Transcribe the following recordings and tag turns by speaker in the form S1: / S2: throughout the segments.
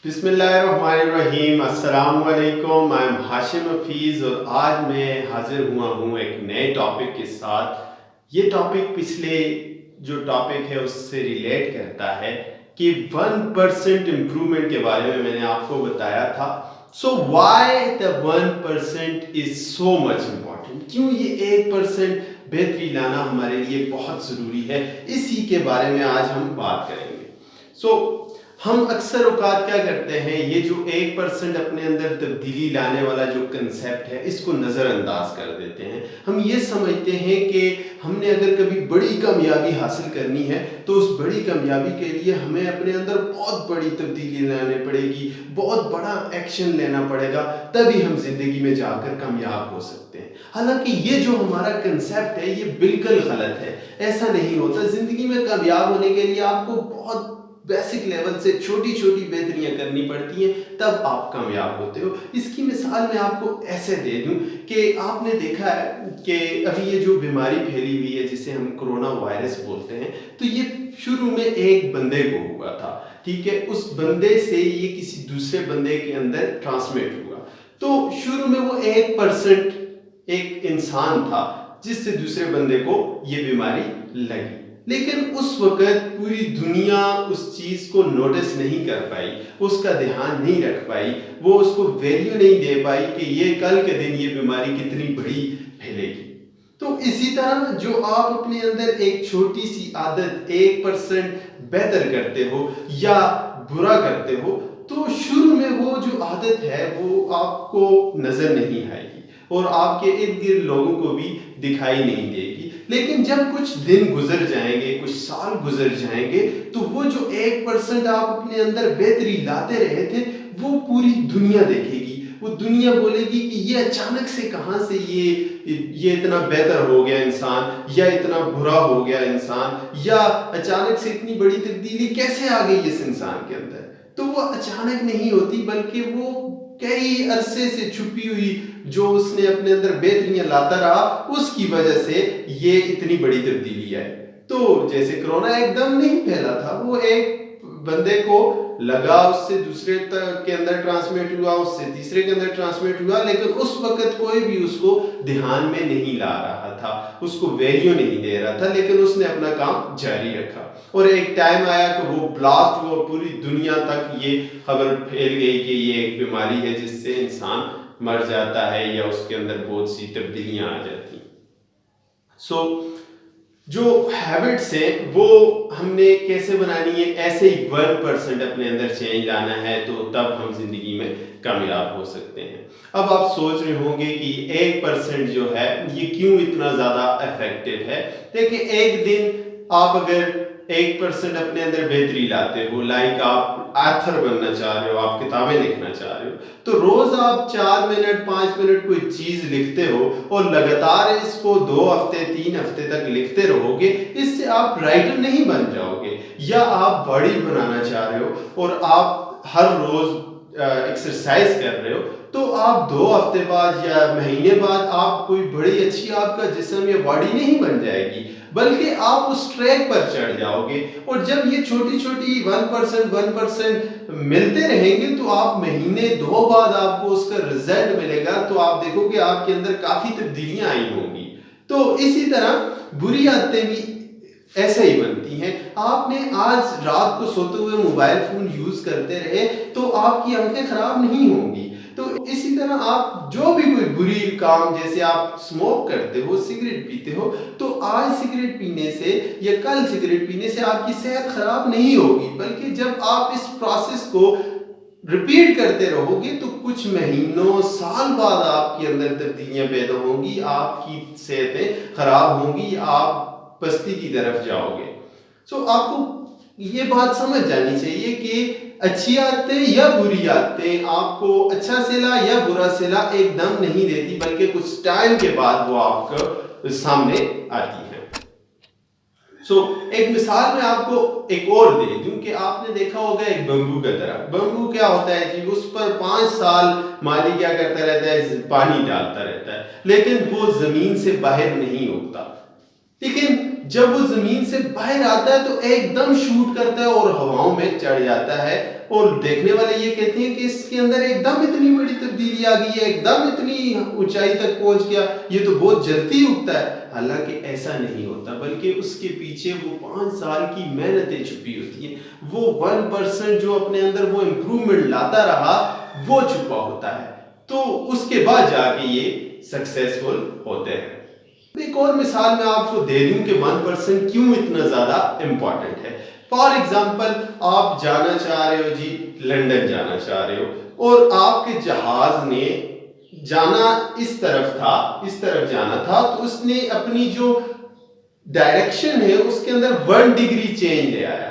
S1: بسم اللہ الرحمن الرحیم. السلام علیکم. میں ہاشم حفیظ اور آج میں حاضر ہوا ہوں ایک نئے ٹاپک کے ساتھ. یہ ٹاپک پچھلے جو ٹاپک ہے اس سے ریلیٹ کرتا ہے کہ 1% امپرومنٹ کے بارے میں نے آپ کو بتایا تھا. So why the 1% is so much important. کیوں یہ 1% بہتری لانا ہمارے لیے بہت ضروری ہے, اسی کے بارے میں آج ہم بات کریں گے. ہم اکثر اوقات کیا کرتے ہیں, یہ جو 1% اپنے اندر تبدیلی لانے والا جو کنسیپٹ ہے اس کو نظر انداز کر دیتے ہیں. ہم یہ سمجھتے ہیں کہ ہم نے اگر کبھی بڑی کامیابی حاصل کرنی ہے تو اس بڑی کامیابی کے لیے ہمیں اپنے اندر بہت بڑی تبدیلی لانے پڑے گی, بہت بڑا ایکشن لینا پڑے گا, تبھی ہم زندگی میں جا کر کامیاب ہو سکتے ہیں. حالانکہ یہ جو ہمارا کنسیپٹ ہے یہ بالکل غلط ہے. ایسا نہیں ہوتا. زندگی میں کامیاب ہونے کے لیے آپ کو بہت بیسک لیول سے چھوٹی چھوٹی بہتریاں کرنی پڑتی ہیں, تب آپ کامیاب ہوتے ہو. اس کی مثال میں آپ کو ایسے دے دوں کہ آپ نے دیکھا ہے کہ ابھی یہ جو بیماری پھیلی ہوئی ہے جسے ہم کرونا وائرس بولتے ہیں, تو یہ شروع میں ایک بندے کو ہوا تھا, ٹھیک ہے. اس بندے سے یہ کسی دوسرے بندے کے اندر ٹرانسمٹ ہوا. تو شروع میں وہ 1% ایک انسان تھا جس سے دوسرے بندے کو یہ بیماری لگی. لیکن اس وقت پوری دنیا اس چیز کو نوٹس نہیں کر پائی, اس کا دھیان نہیں رکھ پائی, وہ اس کو ویلیو نہیں دے پائی کہ یہ کل کے دن یہ بیماری کتنی بڑی پھیلے گی. تو اسی طرح جو آپ اپنے اندر ایک چھوٹی سی عادت 1% بہتر کرتے ہو یا برا کرتے ہو, تو شروع میں وہ جو عادت ہے وہ آپ کو نظر نہیں آئے گی اور آپ کے ارد گرد لوگوں کو بھی دکھائی نہیں دے گی. لیکن جب کچھ دن گزر جائیں گے, کچھ سال گزر جائیں گے, تو وہ جو 1% آپ اپنے اندر بہتری لاتے رہے تھے وہ پوری دنیا دیکھے گی. وہ دنیا بولے گی کہ یہ اچانک سے کہاں سے یہ اتنا بہتر ہو گیا انسان, یا اتنا برا ہو گیا انسان, یا اچانک سے اتنی بڑی تبدیلی کیسے آ گئی اس انسان کے اندر. تو وہ اچانک نہیں ہوتی, بلکہ وہ کئی عرصے سے چھپی ہوئی جو اس نے اپنے اندر بہتریاں لاتا رہا, اس کی وجہ سے یہ اتنی بڑی تبدیلی آئی. تو جیسے کرونا ایک دم نہیں پھیلا تھا, وہ ایک بندے کو لگا, اس سے دوسرے کے اندر ٹرانسمٹ ہوا, اس سے تیسرے کے اندر ٹرانسمٹ ہوا, لیکن اس وقت کوئی بھی اس کو دھیان میں نہیں لا رہا تھا, اس کو ویلیو نہیں دے رہا تھا, لیکن اس نے اپنا کام جاری رکھا. اور ایک ٹائم آیا کہ وہ بلاسٹ ہوا, پوری دنیا تک یہ خبر پھیل گئی کہ یہ ایک بیماری ہے جس سے انسان مر جاتا ہے یا اس کے اندر بہت سی تبدیلیاں آ جاتی ہیں. جو ہیبٹس ہیں وہ ہم نے کیسے بنانی ہے, ایسے ہی 1% اپنے اندر چینج لانا ہے, تو تب ہم زندگی میں کامیاب ہو سکتے ہیں. اب آپ سوچ رہے ہوں گے کہ 1% جو ہے یہ کیوں اتنا زیادہ افیکٹو ہے. دیکھیں, ایک دن آپ اگر 1% اپنے اندر بہتری لاتے ہو, لائک آپ آتھر بننا چاہ رہے ہو, آپ کتابیں لکھنا چاہ رہے ہو, تو روز آپ 4 منٹ 5 منٹ کوئی چیز لکھتے ہو اور لگاتار اس کو 2 ہفتے 3 ہفتے تک لکھتے رہو گے, اس سے آپ رائٹر نہیں بن جاؤ گے. یا آپ باڈی بنانا چاہ رہے ہو اور آپ ہر روز ایکسرسائز کر رہے ہو, تو آپ 2 ہفتے بعد یا مہینے بعد آپ کوئی بڑی اچھی آپ کا جسم یا باڈی نہیں بن جائے گی, بلکہ آپ اس ٹریک پر چڑھ جاؤ گے. اور جب یہ چھوٹی چھوٹی 1% ملتے رہیں گے, تو آپ مہینے 2 بعد آپ کو اس کا رزلٹ ملے گا, تو آپ دیکھو کہ آپ کے اندر کافی تبدیلیاں آئی ہوں گی. تو اسی طرح بری عادتیں بھی ایسے ہی بنتی ہیں. آپ نے آج رات کو سوتے ہوئے موبائل فون یوز کرتے رہے تو آپ کی آنکھیں خراب نہیں ہوں گی. تو اسی طرح آپ جو بھی کوئی بری کام, جیسے آپ اسموک کرتے ہو, سگریٹ پیتے ہو, تو آج سگریٹ پینے سے یا کل سگریٹ پینے سے آپ کی صحت خراب نہیں ہوگی, بلکہ جب آپ اس پروسیس کو ریپیٹ کرتے رہو گے تو کچھ مہینوں سال بعد آپ کے اندر تبدیلیاں پیدا ہوں گی, آپ کی صحتیں خراب ہوں گی, آپ پستی کی طرف جاؤ گے. آپ کو یہ بات سمجھ جانی چاہیے کہ اچھی عادتیں یا بری عادتیں آپ کو اچھا صلہ یا برا صلہ ایک دم نہیں دیتی, بلکہ کچھ ٹائم کے بعد وہ آپ کو سامنے آتی ہے. ایک مثال میں آپ کو ایک اور دے دوں کہ آپ نے دیکھا ہوگا ایک بمبو کا درخت. بمبو کیا ہوتا ہے جی, اس پر 5 سال مالی کیا کرتا رہتا ہے, پانی ڈالتا رہتا ہے, لیکن وہ زمین سے باہر نہیں اگتا. لیکن جب وہ زمین سے باہر آتا ہے تو ایک دم شوٹ کرتا ہے اور ہواؤں میں چڑھ جاتا ہے، اور دیکھنے والے یہ کہتے ہیں کہ اس کے اندر ایک دم اتنی بڑی تبدیلی آ گئی ہے، ایک دم اتنی اونچائی تک پہنچ گیا، یہ تو بہت جلدی اگتا ہے۔ حالانکہ ایسا نہیں ہوتا، بلکہ اس کے پیچھے وہ 5 سال کی محنتیں چھپی ہوتی ہیں، وہ 1% جو اپنے اندر وہ امپروومنٹ لاتا رہا وہ چھپا ہوتا ہے، تو اس کے بعد جا کے یہ سکسیسفل ہوتے ہیں۔ ایک اور مثال میں آپ کو دے دوں کہ 1% کیوں اتنا زیادہ امپورٹنٹ ہے۔ فار ایگزامپل آپ جانا چاہ رہے ہو جی، لنڈن جانا چاہ رہے ہو، اور آپ کے جہاز نے جانا اس طرف جانا تھا، تو اس نے اپنی جو ڈائریکشن ہے اس کے اندر 1 ڈگری چینج لے آیا،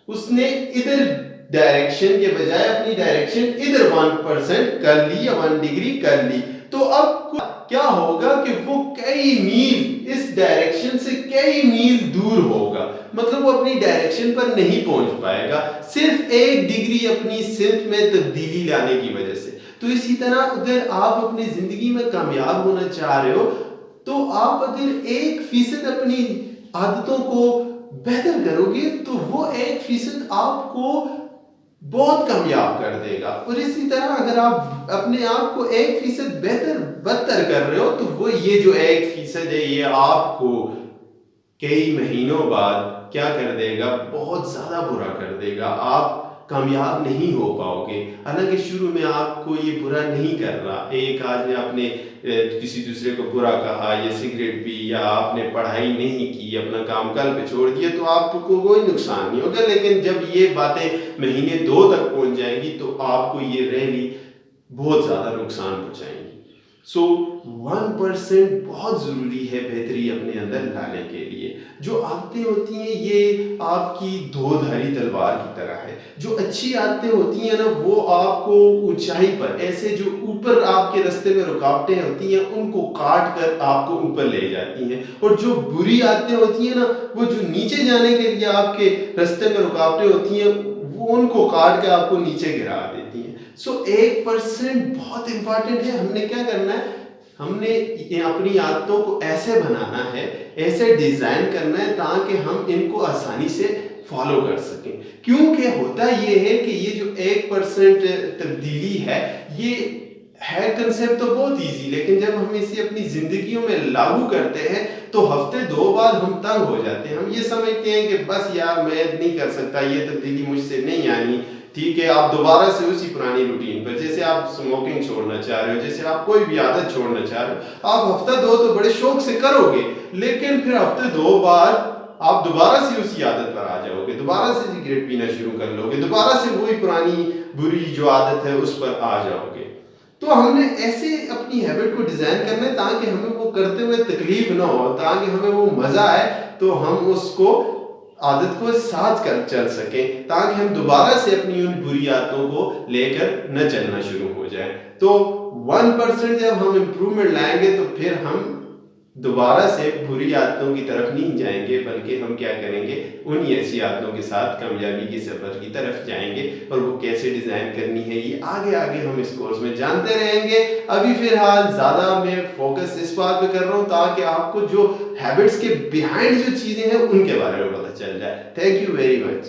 S1: اس نے ادھر ڈائریکشن کے بجائے اپنی ڈائریکشن ادھر 1% کر لی یا 1 ڈگری کر لی، تو اب کیا ہوگا کہ وہ کئی میل اس ڈائریکشن سے کئی میل دور ہوگا، مطلب وہ اپنی ڈائریکشن پر نہیں پہنچ پائے گا، صرف 1 ڈگری اپنی سمت میں تبدیلی لانے کی وجہ سے۔ تو اسی طرح اگر آپ اپنی زندگی میں کامیاب ہونا چاہ رہے ہو تو آپ اگر 1% اپنی عادتوں کو بہتر کرو گے تو وہ 1% آپ کو بہت کامیاب کر دے گا، اور اسی طرح اگر آپ اپنے آپ کو 1% بدتر کر رہے ہو تو وہ یہ جو 1% ہے یہ آپ کو کئی مہینوں بعد کیا کر دے گا، بہت زیادہ برا کر دے گا، آپ کامیاب نہیں ہو پاؤ گے۔ حالانکہ شروع میں آپ کو یہ برا نہیں کر رہا، ایک آدمی آپ نے کسی دوسرے کو برا کہا یا سگریٹ پی یا آپ نے پڑھائی نہیں کی، اپنا کام کل پہ چھوڑ دیا، تو آپ کو کوئی نقصان نہیں ہوگا، لیکن جب یہ باتیں مہینے 2 تک پہنچ جائیں گی تو آپ کو یہ ریلی بہت زیادہ نقصان پہنچائیں گی۔ سو 1% بہت ضروری ہے بہتری اپنے اندر لانے کے لیے۔ جو عادتیں ہوتی ہیں یہ آپ کی 2 دھاری تلوار کی طرح ہے۔ جو اچھی عادتیں ہوتی ہیں نا وہ آپ کو اونچائی پر، ایسے جو اوپر آپ کے رستے میں رکاوٹیں ہوتی ہیں ان کو کاٹ کر آپ کو اوپر لے جاتی ہیں، اور جو بری عادتیں ہوتی ہیں نا وہ جو نیچے جانے کے لیے آپ کے رستے میں رکاوٹیں ہوتی ہیں وہ ان کو کاٹ کے آپ کو نیچے گرا دیتی ہیں۔ سو 1% بہت امپورٹنٹ ہے۔ ہم نے کیا کرنا ہے، ہم نے اپنی عادتوں کو ایسے بنانا ہے، ایسے ڈیزائن کرنا ہے تاکہ ہم ان کو آسانی سے فالو کر سکیں، کیونکہ ہوتا یہ ہے کہ یہ جو 1% تبدیلی ہے یہ ہے کنسیپٹ تو بہت ایزی، لیکن جب ہم اسے اپنی زندگیوں میں لاگو کرتے ہیں تو ہفتے 2 بعد ہم تنگ ہو جاتے ہیں، ہم یہ سمجھتے ہیں کہ بس یار میں نہیں کر سکتا، یہ تبدیلی مجھ سے نہیں آنی، ٹھیک ہے آپ دوبارہ سے اسی پرانی روٹین پر، جیسے آپ سموکنگ چھوڑنا چاہ رہے ہو، جیسے آپ کوئی بھی عادت چھوڑنا چاہ رہے ہو، آپ ہفتہ 2 تو بڑے شوق سے کرو گے، لیکن پھر ہفتے 2 بعد آپ دوبارہ سے اسی عادت پر آ جاؤ گے، دوبارہ سے سگریٹ پینا شروع کر لو گے، دوبارہ سے وہی پرانی بری جو عادت ہے اس پر آ جاؤ گے۔ تو ہم نے ایسے اپنی ہیبٹ کو ڈیزائن کرنا ہے تاکہ ہمیں وہ کرتے ہوئے تکلیف نہ ہو، تاکہ ہمیں وہ مزہ آئے، تو ہم اس کو عادت کو ساتھ کر چل سکیں، تاکہ ہم دوبارہ سے اپنی ان بری عادتوں کو لے کر نہ چلنا شروع ہو جائیں۔ تو 1% جب ہم امپروومنٹ لائیں گے تو پھر ہم دوبارہ سے بری عادتوں کی طرف نہیں جائیں گے، بلکہ ہم کیا کریں گے، انہی ایسی عادتوں کے ساتھ کامیابی کے سفر کی طرف جائیں گے، اور وہ کیسے ڈیزائن کرنی ہے یہ آگے ہم اس کورس میں جانتے رہیں گے۔ ابھی فی الحال زیادہ میں فوکس اس بات پہ کر رہا ہوں تاکہ آپ کو جو ہیبٹس کے بیہائنڈ جو چیزیں ہیں ان کے بارے میں پتہ چل جائے۔ Thank you very much.